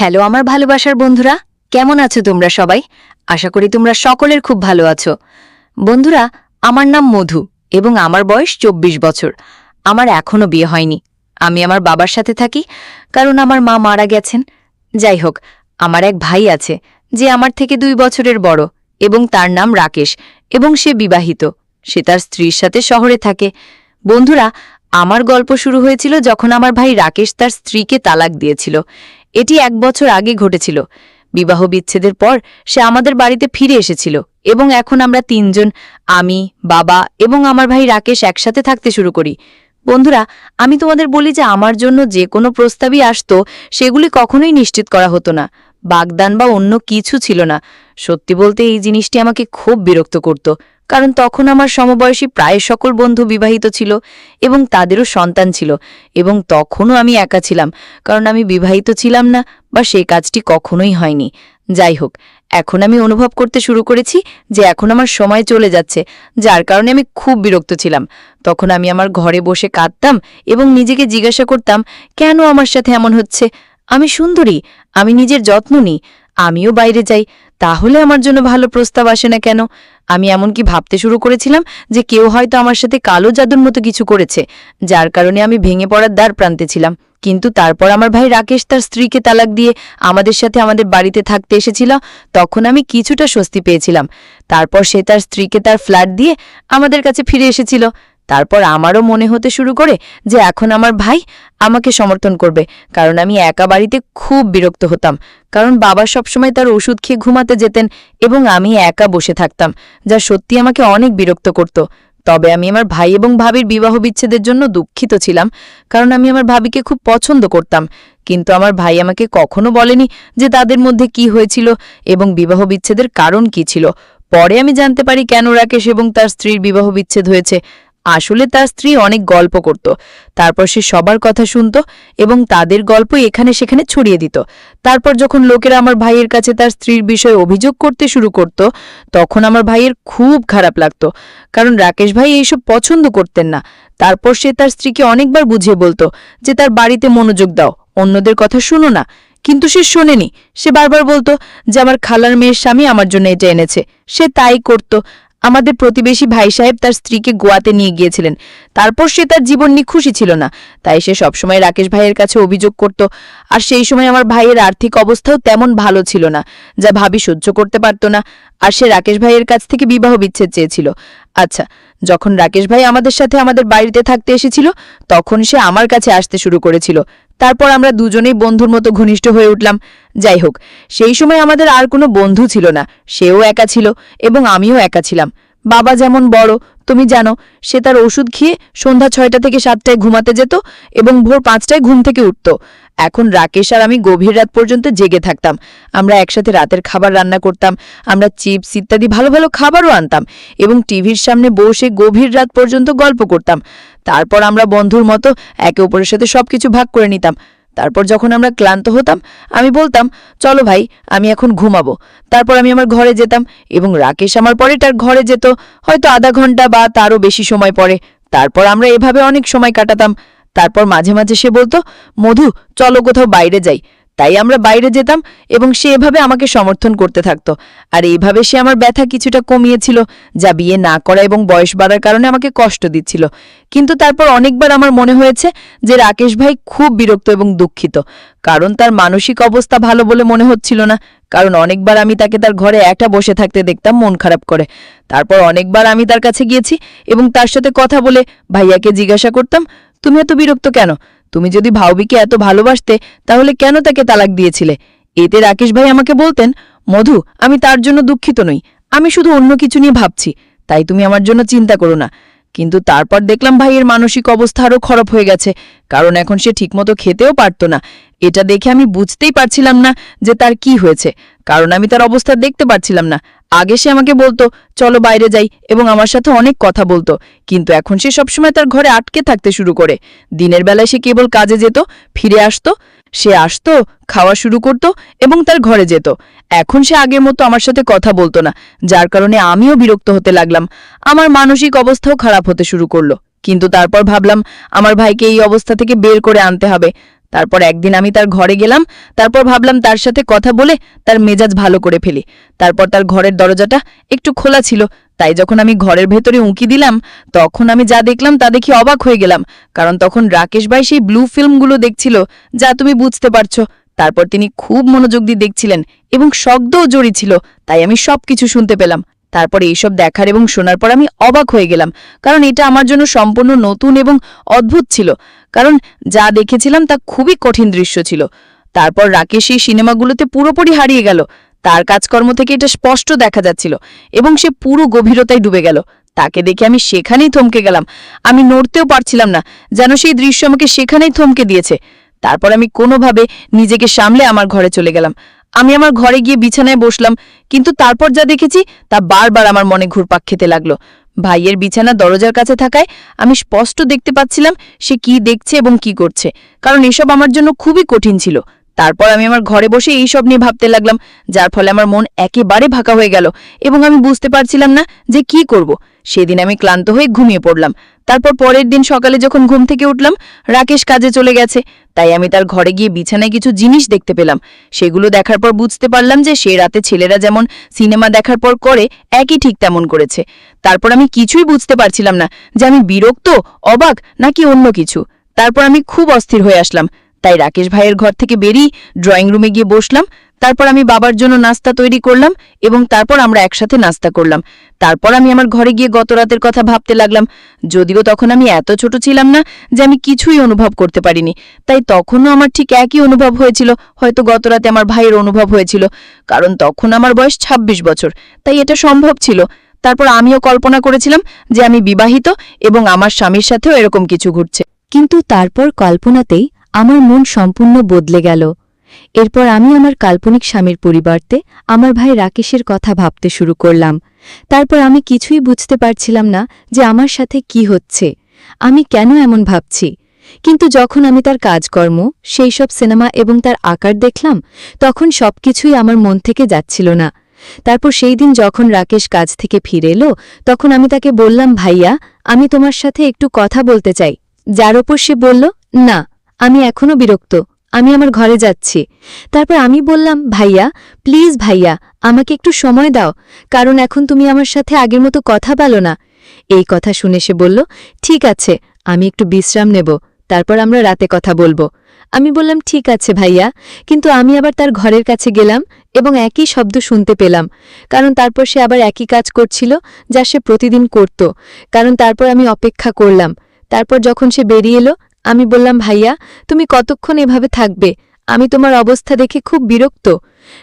Hello আমার ভালোবাসার বন্ধুরা, কেমন আছো তোমরা সবাই? আশা করি তোমরা সকলের খুব ভালো আছো। বন্ধুরা, আমার নাম মধু এবং আমার বয়স ২৪ বছর। আমার এখনও বিয়ে হয়নি। আমি আমার বাবার সাথে থাকি, কারণ আমার মা মারা গেছেন। যাই হোক, আমার এক ভাই আছে যে আমার থেকে ২ বছরের বড় এবং তার নাম রাকেশ এবং সে বিবাহিত। সে তার স্ত্রীর সাথে শহরে থাকে। বন্ধুরা, আমার গল্প শুরু হয়েছিল যখন আমার ভাই রাকেশ তার স্ত্রীকে তালাক দিয়েছিল। এটি ১ বছর আগে ঘটেছিল। বিবাহ বিচ্ছেদের পর সে আমাদের বাড়িতে ফিরে এসেছিল এবং এখন আমরা ৩ জন, আমি, বাবা এবং আমার ভাই রাকেশ একসাথে থাকতে শুরু করি। বন্ধুরা, আমি তোমাদের বলি যে আমার জন্য যে কোনো প্রস্তাবই আসতো সেগুলি কখনোই নিশ্চিত করা হতো না। বাগদান বা অন্য কিছু ছিল না। সত্যি বলতে এই জিনিসটি আমাকে খুব বিরক্ত করত, কারণ তখন আমার সমবয়সী প্রায় সকল বন্ধু বিবাহিত ছিল এবং তাদেরও সন্তান ছিল, এবং তখনও আমি একা ছিলাম, কারণ আমি বিবাহিত ছিলাম না বা সেই কাজটি কখনোই হয়নি। যাই হোক, এখন আমি অনুভব করতে শুরু করেছি যে এখন আমার সময় চলে যাচ্ছে, যার কারণে আমি খুব বিরক্ত ছিলাম। তখন আমি আমার ঘরে বসে কাঁদতাম এবং নিজেকে জিজ্ঞাসা করতাম, কেন আমার সাথে এমন হচ্ছে? আমি সুন্দরী, আমি নিজের যত্ন নিই, আমিও বাইরে যাই, তাহলে আমার জন্য ভালো প্রস্তাব আসে না কেন? আমি এমনকি ভাবতে শুরু করেছিলাম যে কেউ হয়তো আমার সাথে কালো জাদুর মতো কিছু করেছে, যার কারণে আমি ভেঙে পড়ার দ্বার প্রান্তে ছিলাম। কিন্তু তারপর আমার ভাই রাকেশ তার স্ত্রীকে তালাক দিয়ে আমাদের সাথে আমাদের বাড়িতে থাকতে এসেছিল। তখন আমি কিছুটা স্বস্তি পেয়েছিলাম। তারপর সে তার স্ত্রীকে তার ফ্ল্যাট দিয়ে আমাদের কাছে ফিরে এসেছিল। তারপর আমারও মনে হতে শুরু করে যে এখন আমার ভাই আমাকে সমর্থন করবে, কারণ আমি একা বাড়িতে খুব বিরক্ত হতাম, কারণ বাবা সবসময় তার ওষুধ খেয়ে ঘুমাতে যেতেন এবং আমি একা বসে থাকতাম, যা সত্যি আমাকে অনেক বিরক্ত করত। তবে আমি আমার ভাই এবং ভাবির বিবাহ বিচ্ছেদের জন্য দুঃখিত ছিলাম, কারণ আমি আমার ভাবিকে খুব পছন্দ করতাম। কিন্তু আমার ভাই আমাকে কখনো বলেনি যে তাদের মধ্যে কি হয়েছিল এবং বিবাহ বিচ্ছেদের কারণ কি ছিল। পরে আমি জানতে পারি কেন রাকেশ এবং তার স্ত্রীর বিবাহ বিচ্ছেদ হয়েছে। আসলে তার স্ত্রী অনেক গল্প করত, তারপর সে সবার কথা শুনত এবং তাদের গল্প এখানে সেখানে ছড়িয়ে দিত। তারপর যখন লোকেরা আমার ভাইয়ের কাছে তার স্ত্রীর বিষয়ে অভিযোগ করতে শুরু করত, তখন আমার ভাইয়ের খুব খারাপ লাগত, কারণ রাকেশ ভাই এইসব পছন্দ করতেন না। তারপর সে তার স্ত্রীকে অনেকবার বুঝিয়ে বলতো যে তার বাড়িতে মনোযোগ দাও, অন্যদের কথা শুনো না। কিন্তু সে শোনেনি। সে বারবার বলতো যে আমার খালার মেয়ের স্বামী আমার জন্য এটা এনেছে। সে তাই করত। আমাদের প্রতিবেশী ভাই সাহেব তার স্ত্রীকে গোয়াতে নিয়ে গিয়েছিলেন। তারপর সে তার জীবন নিয়ে খুশি ছিল না, তাই সে সবসময় রাকেশ ভাইয়ের কাছে অভিযোগ করত। আর সেই সময় আমার ভাইয়ের আর্থিক অবস্থাও তেমন ভালো ছিল না, যা ভাবি সহ্য করতে পারত না। আর সে রাকেশ ভাইয়ের কাছ থেকে বিবাহ বিচ্ছেদ চেয়েছিল। আচ্ছা, যখন রাকেশ ভাই আমাদের সাথে আমাদের বাড়িতে থাকতে এসেছিল, তখন সে আমার কাছে আসতে শুরু করেছিল। তারপর আমরা দুজনেই বন্ধুর মতো ঘনিষ্ঠ হয়ে উঠলাম। যাই হোক, সেই সময় আমাদের আর কোনো বন্ধু ছিল না। সেও একা ছিল এবং আমিও একা ছিলাম। বাবা যেমন বড়, তুমি জানো, সে তার ওষুধ খেয়ে সন্ধ্যা ৬টা থেকে ৭টায় ঘুমাতে যেত এবং ভোর ৫টায় ঘুম থেকে উঠত। এখন রাকেশ আর আমি গভীর রাত পর্যন্ত জেগে থাকতাম। আমরা একসাথে রাতের খাবার রান্না করতাম, আমরা চিপস ইত্যাদি ভালো ভালো খাবারও আনতাম এবং টিভির সামনে বসে গভীর রাত পর্যন্ত গল্প করতাম। তারপর আমরা বন্ধুর মতো একে অপরের সাথে সবকিছু ভাগ করে নিতাম। তারপর যখন আমরা ক্লান্ত হতাম, আমি বলতাম, চলো ভাই, আমি এখন ঘুমাবো। তারপর আমি আমার ঘরে যেতাম এবং রাকেশ আমার পরে তার ঘরে যেত, হয়তো আধা ঘন্টা বা তারও বেশি সময় পরে। তারপর আমরা এভাবে অনেক সময় কাটাতাম। তারপর মাঝে মাঝে সে বলতো, মধু, চলো কোথাও বাইরে যাই। তাই আমরা বাইরে যেতাম এবং সে এভাবে আমাকে সমর্থন করতে থাকত। আর এইভাবে সে আমার ব্যথা কিছুটা কমিয়েছিল, যা বিয়ে না করা এবং বয়স বাড়ার কারণে আমাকে কষ্ট দিচ্ছিল। কিন্তু তারপর অনেকবার আমার মনে হয়েছে যে রাকেশ ভাই খুব বিরক্ত এবং দুঃখিত, কারণ তার মানসিক অবস্থা ভালো বলে মনে হচ্ছিল না। কারণ অনেকবার আমি তাকে তার ঘরে একা বসে থাকতে দেখতাম মন খারাপ করে। তারপর অনেকবার আমি তার কাছে গিয়েছি এবং তার সাথে কথা বলে ভাইয়াকে জিজ্ঞাসা করতাম, তুমি এত বিরক্ত কেন? তুমি যদি ভাউবিকে এত ভালোবাসতে, তাহলে কেন তাকে তালাক দিয়েছিলে? এতে রাকেশ ভাই আমাকে বলতেন, মধু, আমি তার জন্য দুঃখিত নই, আমি শুধু অন্য কিছু নিয়ে ভাবছি, তাই তুমি আমার জন্য চিন্তা করো না। কিন্তু তারপর দেখলাম ভাইয়ের মানসিক অবস্থা আরও খারাপ হয়ে গেছে, কারণ এখন সে ঠিকমতো খেতেও পারত না। এটা দেখে আমি বুঝতেই পারছিলাম না যে তার কি হয়েছে, কারণ আমি তার অবস্থা দেখতে পারছিলাম না। আগে সে আমাকে বলতো, চলো বাইরে যাই, এবং আমার সাথে অনেক কথা বলতো, কিন্তু এখন সে সবসময় তার ঘরে আটকে থাকতে শুরু করে। দিনের বেলায় সে কেবল কাজে যেত, ফিরে আসতো, সে আসতো, খাওয়া শুরু করত এবং তার ঘরে যেত। এখন সে আগের মতো আমার সাথে কথা বলতো না, যার কারণে আমিও বিরক্ত হতে লাগলাম। আমার মানসিক অবস্থাও খারাপ হতে শুরু করলো। কিন্তু তারপর ভাবলাম আমার ভাইকে এই অবস্থা থেকে বের করে আনতে হবে। তারপর একদিন আমি তার ঘরে গেলাম। তারপর ভাবলাম তার সাথে কথা বলে তার মেজাজ ভালো করে ফেলি। তারপর তার ঘরের দরজাটা একটু খোলা ছিল, তাই যখন আমি ঘরের ভেতরে উঁকি দিলাম তখন আমি যা দেখলাম তা দেখে অবাক হয়ে গেলাম। কারণ তখন রাকেশ ভাই সেই ব্লু ফিল্মগুলো দেখছিল, যা তুমি বুঝতে পারছো। তারপর তিনি খুব মনোযোগ দিয়ে দেখছিলেন এবং শব্দও জড়ি ছিল, তাই আমি সবকিছু শুনতে পেলাম। তারপরে এইসব দেখার এবং শোনার পর আমি অবাক হয়ে গেলাম, কারণ এটা আমার জন্য সম্পূর্ণ নতুন এবং অদ্ভুত ছিল। কারণ যা দেখেছিলাম তা খুবই কঠিন দৃশ্য ছিল। তারপর রাকেশ এই সিনেমাগুলোতে পুরোপুরি হারিয়ে গেল। তার কাজকর্ম থেকে এটা স্পষ্ট দেখা যাচ্ছিল এবং সে পুরো গভীরতায় ডুবে গেল। তাকে দেখে আমি সেখানেই থমকে গেলাম। আমি নড়তেও পারছিলাম না, যেন সেই দৃশ্য আমাকে সেখানেই থমকে দিয়েছে। তারপর আমি কোনোভাবে নিজেকে সামলে আমার ঘরে চলে গেলাম। আমি আমার ঘরে গিয়ে বিছানায় বসলাম, কিন্তু তারপর যা দেখেছি তা বারবার আমার মনে ঘুরপাক খেতে লাগলো। ভাইয়ের বিছানা দরজার কাছে থাকায় আমি স্পষ্ট দেখতে পাচ্ছিলাম সে কি দেখছে এবং কি করছে, কারণ এসব আমার জন্য খুবই কঠিন ছিল। তারপর আমি আমার ঘরে বসে এইসব নিয়ে ভাবতে লাগলাম, যার ফলে আমার মন একেবারে ফাঁকা হয়ে গেল এবং আমি বুঝতে পারছিলাম না যে কি করব। সেদিন আমি ক্লান্ত হয়ে ঘুমিয়ে পড়লাম। তারপর পরের দিন সকালে যখন ঘুম থেকে উঠলাম, রাকেশ কাজে চলে গেছে, তাই আমি তার ঘরে গিয়ে বিছানায় কিছু জিনিস দেখতে পেলাম। সেগুলো দেখার পর বুঝতে পারলাম যে সে রাতে ছেলেরা যেমন সিনেমা দেখার পর করে একই ঠিক তেমন করেছে। তারপর আমি কিছুই বুঝতে পারছিলাম না যে আমি বিরক্ত, অবাক নাকি অন্য কিছু। তারপর আমি খুব অস্থির হয়ে আসলাম, তাই রাকেশ ভাইয়ের ঘর থেকে বেরিয়ে ড্রয়িং রুমে গিয়ে বসলাম। তারপর আমি বাবার জন্য নাস্তা তৈরি করলাম এবং তারপর আমরা একসাথে নাস্তা করলাম। তারপর আমি আমার ঘরে গিয়ে গত রাতের কথা ভাবতে লাগলাম। যদিও তখন আমি এত ছোট ছিলাম না যে আমি কিছুই অনুভব করতে পারিনি, তাই তখনও আমার ঠিক একই অনুভব হয়েছিল, হয়তো গত রাতে আমার ভাইয়ের অনুভব হয়েছিল, কারণ তখন আমার বয়স ২৬ বছর, তাই এটা সম্ভব ছিল। তারপর আমিও কল্পনা করেছিলাম যে আমি বিবাহিত এবং আমার স্বামীর সাথেও এরকম কিছু ঘটছে। কিন্তু তারপর কল্পনাতেই আমার মন সম্পূর্ণ বদলে গেল। এরপর আমি আমার কাল্পনিক স্বামীর পরিবর্তে আমার ভাই রাকেশের কথা ভাবতে শুরু করলাম। তারপর আমি কিছুই বুঝতে পারছিলাম না যে আমার সাথে কি হচ্ছে, আমি কেন এমন ভাবছি। কিন্তু যখন আমি তার কাজকর্ম, সেই সব সিনেমা এবং তার আকার দেখলাম, তখন সবকিছুই আমার মন থেকে যাচ্ছিল না। তারপর সেই দিন যখন রাকেশ কাজ থেকে ফিরে এলো, তখন আমি তাকে বললাম, ভাইয়া, আমি তোমার সাথে একটু কথা বলতে চাই। যার ওপর সে বলল, না, আমি এখনো বিরক্ত, আমি আমার ঘরে যাচ্ছি। তারপর আমি বললাম, ভাইয়া, প্লিজ ভাইয়া, আমাকে একটু সময় দাও, কারণ এখন তুমি আমার সাথে আগের মতো কথা বলো না। এই কথা শুনে সে বলল, ঠিক আছে, আমি একটু বিশ্রাম নেব, তারপর আমরা রাতে কথা বলবো। আমি বললাম, ঠিক আছে ভাইয়া, কিন্তু আমি আবার তার ঘরের কাছে গেলাম এবং একই শব্দ শুনতে পেলাম, কারণ তারপর সে আবার একই কাজ করছিল যা সে প্রতিদিন করত। কারণ তারপর আমি অপেক্ষা করলাম। তারপর যখন সে বেরিয়ে এলো, আমি বললাম, ভাইয়া, তুমি কতক্ষণ এভাবে থাকবে? আমি তোমার অবস্থা দেখে খুব বিরক্ত।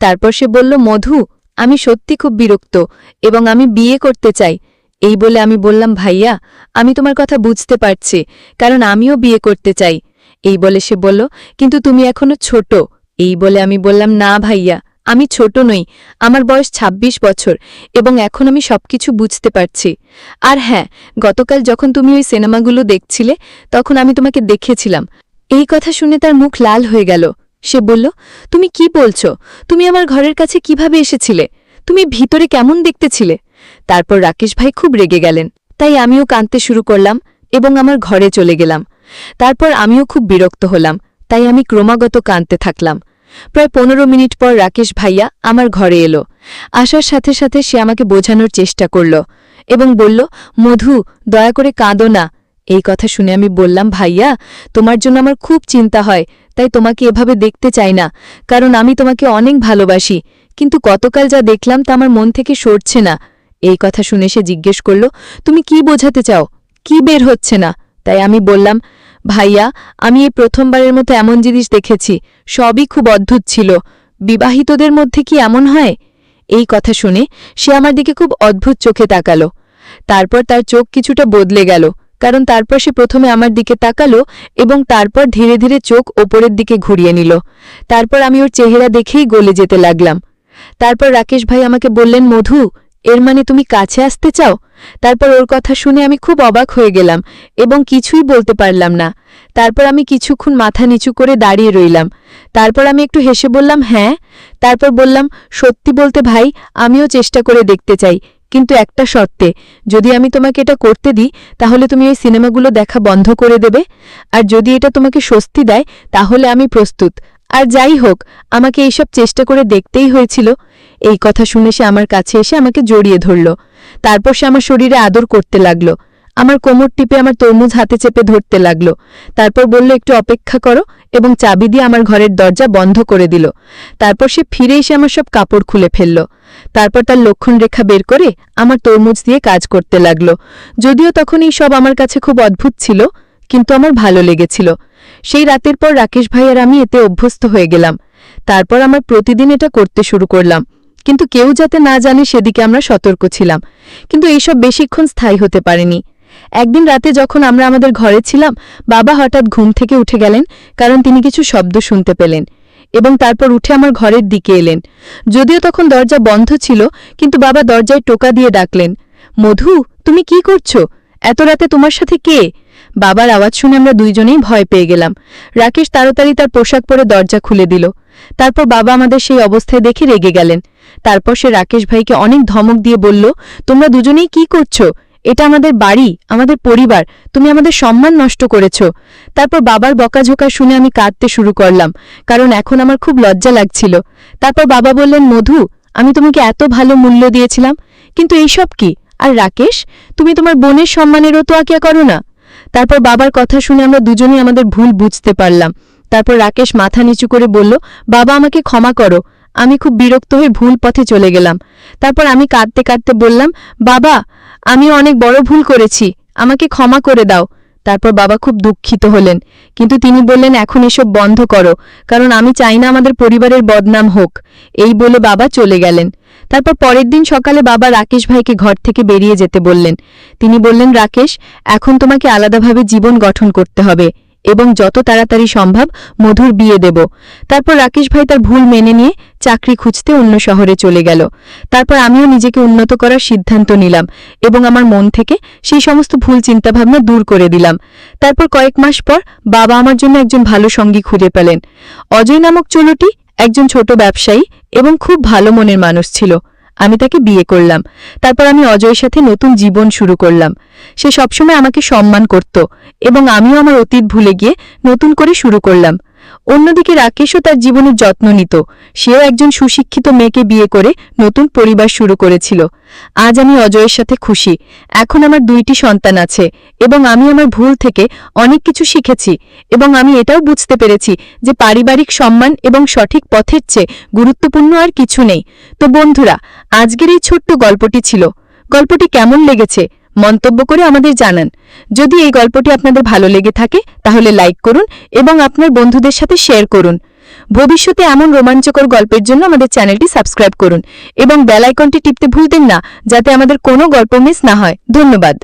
তারপর সে বলল, মধু, আমি সত্যি খুব বিরক্ত এবং আমি বিয়ে করতে চাই। এই বলে আমি বললাম, ভাইয়া, আমি তোমার কথা বুঝতে পারছি, কারণ আমিও বিয়ে করতে চাই। এই বলে সে বলল, কিন্তু তুমি এখনো ছোট। এই বলে আমি বললাম, না ভাইয়া, আমি ছোট নই, আমার বয়স ২৬ বছর এবং এখন আমি সবকিছু বুঝতে পারছি। আর হ্যাঁ, গতকাল যখন তুমি ওই সিনেমাগুলো দেখছিলে, তখন আমি তোমাকে দেখেছিলাম। এই কথা শুনে তার মুখ লাল হয়ে গেল। সে বলল, তুমি কি বলছো? তুমি আমার ঘরের কাছে কিভাবে এসেছিলে? তুমি ভিতরে কেমন দেখতেছিলে? তারপর রাকেশ ভাই খুব রেগে গেলেন, তাই আমিও কাঁদতে শুরু করলাম এবং আমার ঘরে চলে গেলাম। তারপর আমিও খুব বিরক্ত হলাম, তাই আমি ক্রমাগত কাঁদতে থাকলাম। প্রায় ১৫ মিনিট পর রাকেশ ভাইয়া আমার ঘরে এলো। আসার সাথে সাথে সে আমাকে বোঝানোর চেষ্টা করল এবং বলল, মধু, দয়া করে কাঁদো না। এই কথা শুনে আমি বললাম, ভাইয়া, তোমার জন্য আমার খুব চিন্তা হয়, তাই তোমাকে এভাবে দেখতে চাই না, কারণ আমি তোমাকে অনেক ভালোবাসি, কিন্তু গতকাল যা দেখলাম তা আমার মন থেকে সরছে না। এই কথা শুনে সে জিজ্ঞেস করল, তুমি কি বোঝাতে চাও? কি বের হচ্ছে না? তাই আমি বললাম, ভাইয়া, আমি এই প্রথমবারের মতো এমন জিনিস দেখেছি, সবই খুব অদ্ভুত ছিল। বিবাহিতদের মধ্যে কি এমন হয়? এই কথা শুনে সে আমার দিকে খুব অদ্ভুত চোখে তাকালো। তারপর তার চোখ কিছুটা বদলে গেল, কারণ তারপর সে প্রথমে আমার দিকে তাকালো এবং তারপর ধীরে ধীরে চোখ ওপরের দিকে ঘুরিয়ে নিল। তারপর আমি ওর চেহারা দেখেই গলে যেতে লাগলাম। তারপর রাকেশ ভাই আমাকে বললেন, মধু, এর মানে তুমি কাছে আসতে চাও? তারপর ওর কথা শুনে আমি খুব অবাক হয়ে গেলাম এবং কিছুই বলতে পারলাম না। তারপর আমি কিছুক্ষণ মাথা নিচু করে দাঁড়িয়ে রইলাম। তারপর আমি একটু হেসে বললাম, হ্যাঁ। তারপর বললাম, সত্যি বলতে ভাই, আমিও চেষ্টা করে দেখতে চাই, কিন্তু একটা শর্তে, যদি আমি তোমাকে এটা করতে দিই তাহলে তুমি ওই সিনেমাগুলো দেখা বন্ধ করে দেবে, আর যদি এটা তোমাকে স্বস্তি দেয় তাহলে আমি প্রস্তুত। আর যাই হোক, আমাকে এইসব চেষ্টা করে দেখতেই হয়েছিল। এই কথা শুনে সে আমার কাছে এসে আমাকে জড়িয়ে ধরল। তারপর সে আমার শরীরে আদর করতে লাগলো, আমার কোমর টিপে আমার তরমুজ হাতে চেপে ধরতে লাগলো। তারপর বলল, একটু অপেক্ষা করো, এবং চাবি দিয়ে আমার ঘরের দরজা বন্ধ করে দিল। তারপর সে ফিরে এসে আমার সব কাপড় খুলে ফেলল। তারপর তার লক্ষণ রেখা বের করে আমার তরমুজ দিয়ে কাজ করতে লাগলো। যদিও তখন এই সব আমার কাছে খুব অদ্ভুত ছিল, কিন্তু আমার ভালো লেগেছিল। সেই রাতের পর রাকেশ ভাই আর আমি এতে অভ্যস্ত হয়ে গেলাম। তারপর আমার প্রতিদিন এটা করতে শুরু করলাম, কিন্তু কেউ যাতে না জানে সেদিকে আমরা সতর্ক ছিলাম। কিন্তু এইসব বেশিক্ষণ স্থায়ী হতে পারেনি। একদিন রাতে যখন আমরা আমাদের ঘরে ছিলাম, বাবা হঠাৎ ঘুম থেকে উঠে গেলেন, কারণ তিনি কিছু শব্দ শুনতে পেলেন, এবং তারপর উঠে আমার ঘরের দিকে এলেন। যদিও তখন দরজা বন্ধ ছিল, কিন্তু বাবা দরজায় টোকা দিয়ে ডাকলেন, মধু, তুমি কি করছো? এত রাতে তোমার সাথে কে? বাবার আওয়াজ শুনে আমরা দুইজনেই ভয় পেয়ে গেলাম। রাকেশ তাড়াতাড়ি তার পোশাক পরে দরজা খুলে দিল। তারপর বাবা আমাদের সেই অবস্থায় দেখে রেগে গেলেন। তারপর সে রাকেশ ভাইকে অনেক ধমক দিয়ে বলল, তোমরা দুজনেই কি করছো? এটা আমাদের বাড়ি, আমাদের পরিবার, তুমি আমাদের সম্মান নষ্ট করেছ। তারপর বাবার বকাঝোকা শুনে আমি কাঁদতে শুরু করলাম, কারণ এখন আমার খুব লজ্জা লাগছিল। তারপর বাবা বললেন, মধু, আমি তোমাকে এত ভালো মূল্য দিয়েছিলাম, কিন্তু এইসব কি? আর রাকেশ, তুমি তোমার বোনের সম্মানেরও তোয়াক্কা করো না। তারপর বাবার কথা শুনে আমরা দুজনেই আমাদের ভুল বুঝতে পারলাম। তারপর রাকেশ মাথা নিচু করে বলল, বাবা, আমাকে ক্ষমা করো, আমি খুব বিরক্ত হয়ে ভুল পথে চলে গেলাম। তারপর আমি কাঁদতে কাঁদতে বললাম, বাবা, আমি অনেক বড় ভুল করেছি, আমাকে ক্ষমা করে দাও। তারপর বাবা খুব দুঃখিত হলেন, কিন্তু তিনি বললেন, এখন এসব বন্ধ করো, কারণ আমি চাই না আমাদের পরিবারের বদনাম হোক। এই বলে বাবা চলে গেলেন। তারপর পরের দিন সকালে বাবা রাকেশ ভাইকে ঘর থেকে বেরিয়ে যেতে বললেন। তিনি বললেন, রাকেশ, এখন তোমাকে আলাদাভাবে জীবন গঠন করতে হবে, এবং যত তাড়াতাড়ি সম্ভব মধুর বিয়ে দেব। তারপর রাকেশ ভাই তার ভুল মেনে নিয়ে চাকরি খুঁজতে অন্য শহরে চলে গেল। তারপর আমিও নিজেকে উন্নত করার সিদ্ধান্ত নিলাম, এবং আমার মন থেকে সেই সমস্ত ভুল চিন্তাভাবনা দূর করে দিলাম। তারপর কয়েক মাস পর বাবা আমার জন্য একজন ভালো সঙ্গী খুঁজে পেলেন। অজয় নামক চলুটি একজন ছোট ব্যবসায়ী এবং খুব ভালো মনের মানুষ ছিল। আমি তাকে বিয়ে করলাম। তারপর আমি অজয়ের সাথে নতুন জীবন শুরু করলাম। সে সবসময় আমাকে সম্মান করত, এবং আমিও আমার অতীত ভুলে গিয়ে নতুন করে শুরু করলাম। অন্যদিকে রাকেশও তার জীবনের যত্ন নিত। সেও একজন সুশিক্ষিত মেয়েকে বিয়ে করে নতুন পরিবার শুরু করেছিল। আজ আমি অজয়ের সাথে খুশি। এখন আমার 2টি সন্তান আছে, এবং আমি আমার ভুল থেকে অনেক কিছু শিখেছি, এবং আমি এটাও বুঝতে পেরেছি যে পারিবারিক সম্মান এবং সঠিক পথের চেয়ে গুরুত্বপূর্ণ আর কিছু নেই। তো বন্ধুরা, আজকের এই ছোট্ট গল্পটি ছিল। গল্পটি কেমন লেগেছে মন্তব্য করে আমাদের জানান। যদি এই গল্পটি আপনাদের ভালো লেগে থাকে তাহলে লাইক করুন এবং আপনার বন্ধুদের সাথে শেয়ার করুন। ভবিষ্যতে এমন রোমাঞ্চকর গল্পের জন্য আমাদের চ্যানেলটি সাবস্ক্রাইব করুন এবং বেল আইকনটি টিপতে ভুলবেন না, যাতে আমাদের কোনো গল্প মিস না হয়। ধন্যবাদ।